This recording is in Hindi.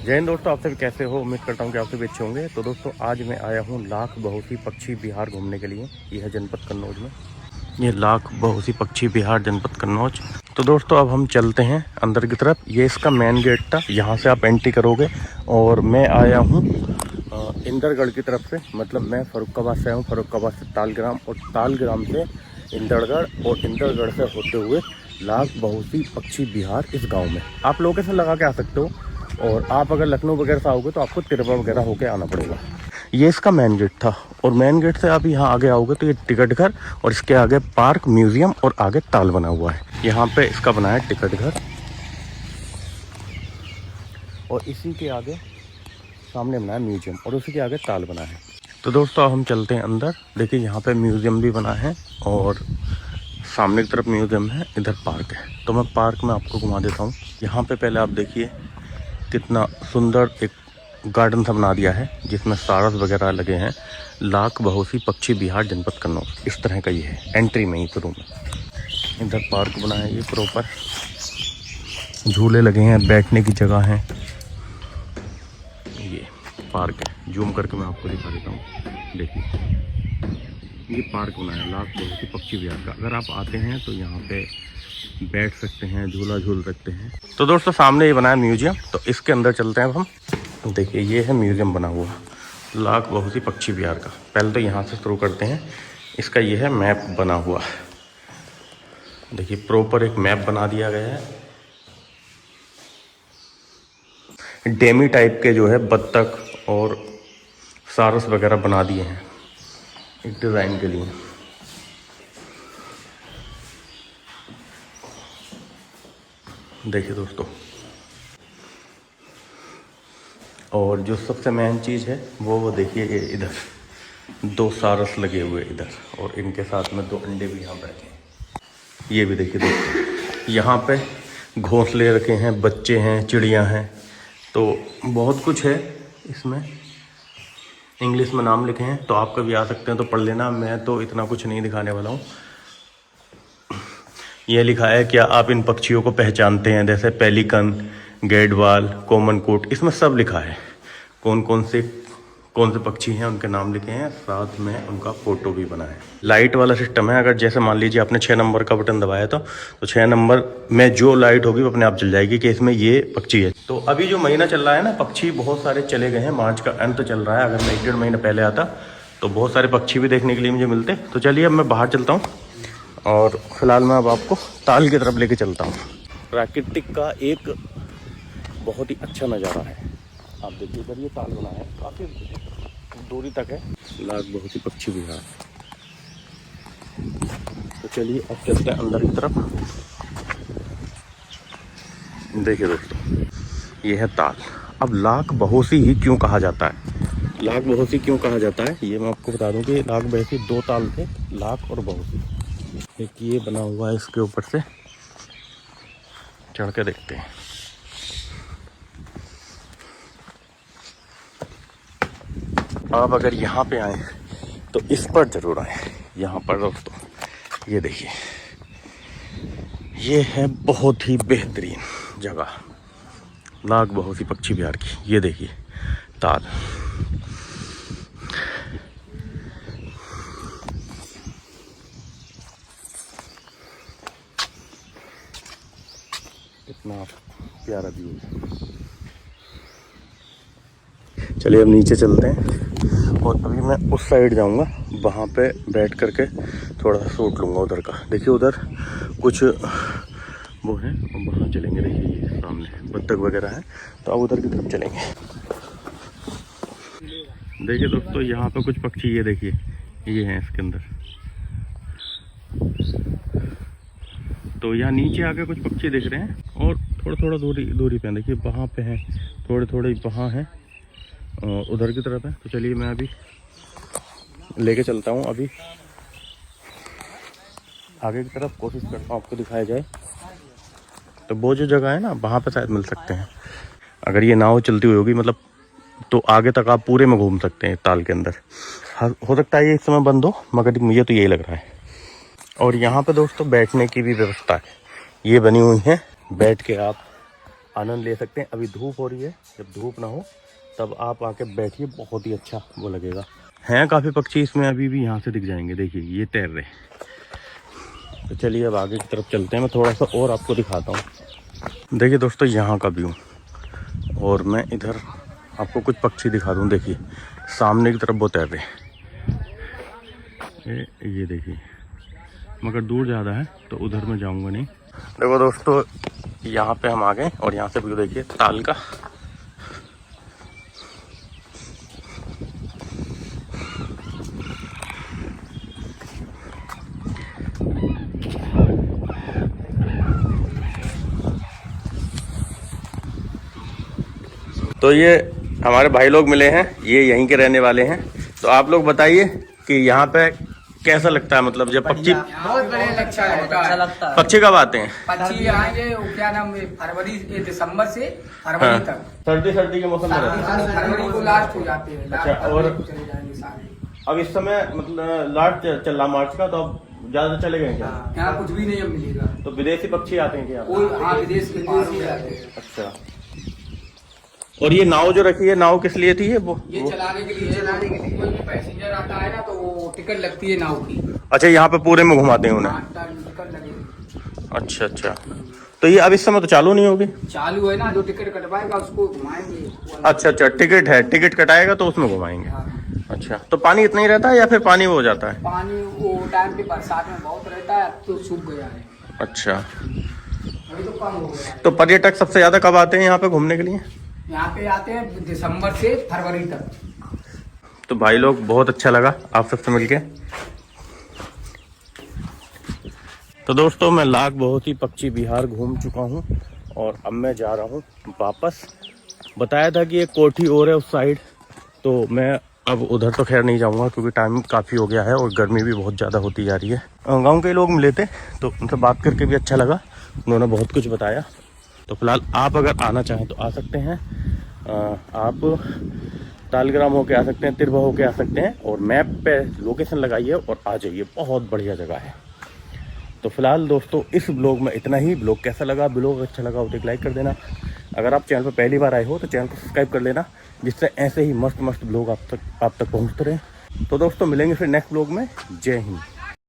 जय हिंद दोस्तों, आप सभी कैसे हो। उम्मीद करता हूँ कि आप सभी अच्छे होंगे। तो दोस्तों आज मैं आया हूँ लाख बहुसी पक्षी विहार घूमने के लिए। यह है जनपद कन्नौज में, ये लाख बहुसी पक्षी विहार जनपद कन्नौज। तो दोस्तों अब हम चलते हैं अंदर की तरफ। ये इसका मेन गेट था, यहाँ से आप एंट्री करोगे। और मैं आया हूँ इंदरगढ़ की तरफ से, मतलब मैं फर्रुखाबाद से आया हूँ। फर्रुखाबाद से तालग्राम और तालग्राम से इंदरगढ़ और इंदरगढ़ से होते हुए लाख बहुसी पक्षी विहार इस गांव में आप लोकेशन लगा के आ सकते हो। और आप अगर लखनऊ वगैरह से आओगे तो आपको तिरवा वगैरह होके आना पड़ेगा। ये इसका मेन गेट था और मेन गेट से आप यहाँ आगे आओगे तो ये टिकट घर और इसके आगे पार्क, म्यूजियम और आगे ताल बना हुआ है। यहाँ पे इसका बना है टिकट घर और इसी के आगे सामने बना है म्यूजियम और उसी के आगे ताल बना है। तो दोस्तों अब हम चलते हैं अंदर। देखिए यहाँ पे म्यूजियम भी बना है और सामने की तरफ म्यूजियम है, इधर पार्क है। तो मैं पार्क में आपको घुमा देता हूँ। यहाँ पे पहले आप देखिए कितना सुंदर एक गार्डन सा बना दिया है जिसमें सारस वगैरह लगे हैं। लाख बहुसी पक्षी विहार जनपद कन्नौज, इस तरह का ये है। एंट्री में ही शुरू में इधर पार्क बना है, ये प्रॉपर झूले लगे हैं, बैठने की जगह है। ये पार्क है, जूम करके मैं आपको दिखा देता हूँ। देखिए ये पार्क बना है लाख बहुसी पक्षी विहार का। अगर आप आते हैं तो यहाँ पे बैठ सकते हैं, झूला झूल सकते हैं। तो दोस्तों सामने ये बना है म्यूजियम, तो इसके अंदर चलते हैं अब हम। देखिए ये है म्यूजियम बना हुआ लाख बहुसी पक्षी विहार का। पहले तो यहाँ से शुरू करते हैं। इसका ये है मैप बना हुआ, देखिए प्रॉपर एक मैप बना दिया गया है। डेमी टाइप के जो है बत्तख और सारस वगैरह बना दिए हैं एक डिज़ाइन के लिए। देखिए दोस्तों, और जो सबसे मेन चीज़ है वो देखिए ये इधर दो सारस लगे हुए इधर, और इनके साथ में दो अंडे भी यहाँ बैठे हैं। ये भी देखिए दोस्तों, यहाँ पे घोंसले रखे हैं, बच्चे हैं, चिड़ियाँ हैं। तो बहुत कुछ है इसमें, इंग्लिश में नाम लिखे हैं। तो आप कभी आ सकते हैं तो पढ़ लेना। मैं तो इतना कुछ नहीं दिखाने वाला हूँ। ये लिखा है क्या आप इन पक्षियों को पहचानते हैं, जैसे पेलिकन, गैडवाल, कॉमन कोट, इसमें सब लिखा है कौन कौन से पक्षी हैं, उनके नाम लिखे हैं। साथ में उनका फोटो भी बना है। लाइट वाला सिस्टम है। अगर जैसे मान लीजिए आपने 6 नंबर का बटन दबाया तो 6 नंबर में जो लाइट होगी वो अपने आप जल जाएगी कि इसमें ये पक्षी है। तो अभी जो महीना चल रहा है ना, पक्षी बहुत सारे चले गए हैं। मार्च का अंत चल रहा है। अगर मैं 1-1.5 महीना पहले आता तो बहुत सारे पक्षी भी देखने के लिए मुझे मिलते। तो चलिए अब मैं बाहर चलता हूँ और फिलहाल मैं अब आपको ताल की तरफ लेके चलता हूँ। प्राकृतिक का एक बहुत ही अच्छा नज़ारा है। आप देखिए इधर ये ताल बना है, काफ़ी दूरी तक है। लाख बहुसी पक्षी विहार। तो चलिए अब चलते हैं अंदर की तरफ। देखिए दोस्तों ये है ताल। अब लाख बहुसी ही क्यों कहा जाता है, लाख बहुसी क्यों कहा जाता है ये मैं आपको बता दूं कि लाख बहुसी 2 ताल थे, लाख और बहुसी। एक ये बना हुआ है, इसके ऊपर से चढ़ के देखते हैं। आप अगर यहाँ पे आए तो इस पर जरूर आए। यहाँ पर दोस्तों ये देखिए, ये है बहुत ही बेहतरीन जगह लाख बहुसी पक्षी विहार की। ये देखिए ताल, कितना प्यारा व्यू है। चलिए अब नीचे चलते हैं और अभी मैं उस साइड जाऊंगा, वहाँ पे बैठ करके थोड़ा सा शूट लूँगा उधर का। देखिए उधर कुछ वो है और वहाँ चलेंगे। देखिए ये सामने बत्तख वगैरह है, तो अब उधर की तरफ चलेंगे। देखिए दोस्तों यहाँ पे कुछ पक्षी, ये देखिए ये हैं इसके अंदर। तो यहाँ नीचे आके कुछ पक्षी दिख रहे हैं और थोड़ा दूरी पे देखिए वहाँ पे हैं, थोड़े वहाँ हैं और उधर की तरफ है। तो चलिए मैं अभी लेके चलता हूँ। अभी आगे की तरफ कोशिश करता हूँ आपको दिखाया जाए। तो वो जो जगह है ना, वहाँ पे शायद मिल सकते हैं। अगर ये नाव चलती हुई होगी मतलब, तो आगे तक आप पूरे में घूम सकते हैं ताल के अंदर। हो सकता है ये इस समय बंद हो, मगर मुझे तो यही लग रहा है। और यहाँ पे दोस्तों बैठने की भी व्यवस्था है, ये बनी हुई है। बैठ के आप आनंद ले सकते हैं। अभी धूप हो रही है, जब धूप ना हो तब आप आके बैठिए, बहुत ही अच्छा वो लगेगा। हैं काफ़ी पक्षी इसमें, अभी भी यहाँ से दिख जाएंगे। देखिए ये तैर रहे। तो चलिए अब आगे की तरफ चलते हैं, मैं थोड़ा सा और आपको दिखाता हूँ। देखिए दोस्तों यहाँ का व्यू, और मैं इधर आपको कुछ पक्षी दिखा दूँ। देखिए सामने की तरफ वो तैर रहे, ये देखिए, मगर दूर ज़्यादा है तो उधर मैं जाऊँगा नहीं। देखो दोस्तों यहाँ पे हम आ गए और यहाँ से व्यू देखिए ताल का। तो ये हमारे भाई लोग मिले हैं, ये यहीं के रहने वाले हैं। तो आप लोग बताइए कि यहाँ पे कैसा लगता है, मतलब जब पक्षी बहुत बढ़िया अच्छा लगता है। पक्षी कब आते हैं? पक्षी आएंगे क्या नाम है, फरवरी दिसंबर से फरवरी तक। सर्दी के मौसम में रहते हैं। फरवरी को लास्ट हो जाते हैं। अच्छा, और चले जाएंगे सारे। अब इस समय मतलब लास्ट चल रहा मार्च का, तो अब ज्यादा चले गए क्या? यहाँ कुछ भी नहीं अब मिलेगा। तो विदेशी पक्षी आते हैं क्या? कोई हाँ विदेश के ही आते हैं। अच्छा, और ये नाव जो रखी है, नाव किस लिए थी ये? वो चलाने के लिए कोई भी पैसेंजर आता है ना तो वो टिकट लगती है नाव की। अच्छा, यहाँ पे पूरे में घुमाते हैं उन्हें? टिकट लगेगी। अच्छा अच्छा, तो ये अब इस समय तो चालू नहीं होगी? चालू है ना, जो टिकट कटवाएगा उसको घुमाएंगे। अच्छा अच्छा, टिकट है, टिकट कटाएगा तो उसमें घुमाएंगे। अच्छा, तो पानी इतना ही रहता है या फिर पानी वो हो जाता है? पानी वो टाइम पे बरसात में बहुत रहता है, अब तो सूख गया है। अच्छा, अभी तो कम हो गया है। तो पर्यटक सबसे ज्यादा कब आते हैं यहाँ पे घूमने के लिए? यहाँ पे आते हैं दिसंबर से फरवरी तक। तो भाई लोग बहुत अच्छा लगा आप सबसे मिलके। तो दोस्तों मैं लाख बहुत ही पक्षी विहार घूम चुका हूँ और अब मैं जा रहा हूँ वापस। बताया था कि एक कोठी और है उस साइड, तो मैं अब उधर तो खैर नहीं जाऊँगा क्योंकि टाइम काफ़ी हो गया है और गर्मी भी बहुत ज़्यादा होती जा रही है। गाँव के लोग मिले थे तो उनसे बात करके भी अच्छा लगा, उन्होंने बहुत कुछ बताया। तो फिलहाल आप अगर आना चाहें तो आ सकते हैं। आप तालग्राम होके आ सकते हैं, तिरवा होके आ सकते हैं और मैप पे लोकेशन लगाइए और आ जाइए, बहुत बढ़िया जगह है। तो फिलहाल दोस्तों इस ब्लॉग में इतना ही। ब्लॉग कैसा लगा, ब्लॉग अच्छा लगा हो तो एक लाइक कर देना। अगर आप चैनल पर पहली बार आए हो तो चैनल को सब्सक्राइब कर लेना, जिससे ऐसे ही मस्त मस्त ब्लॉग आप तक पहुँचते रहें। तो दोस्तों मिलेंगे फिर नेक्स्ट ब्लॉग में। जय हिंद।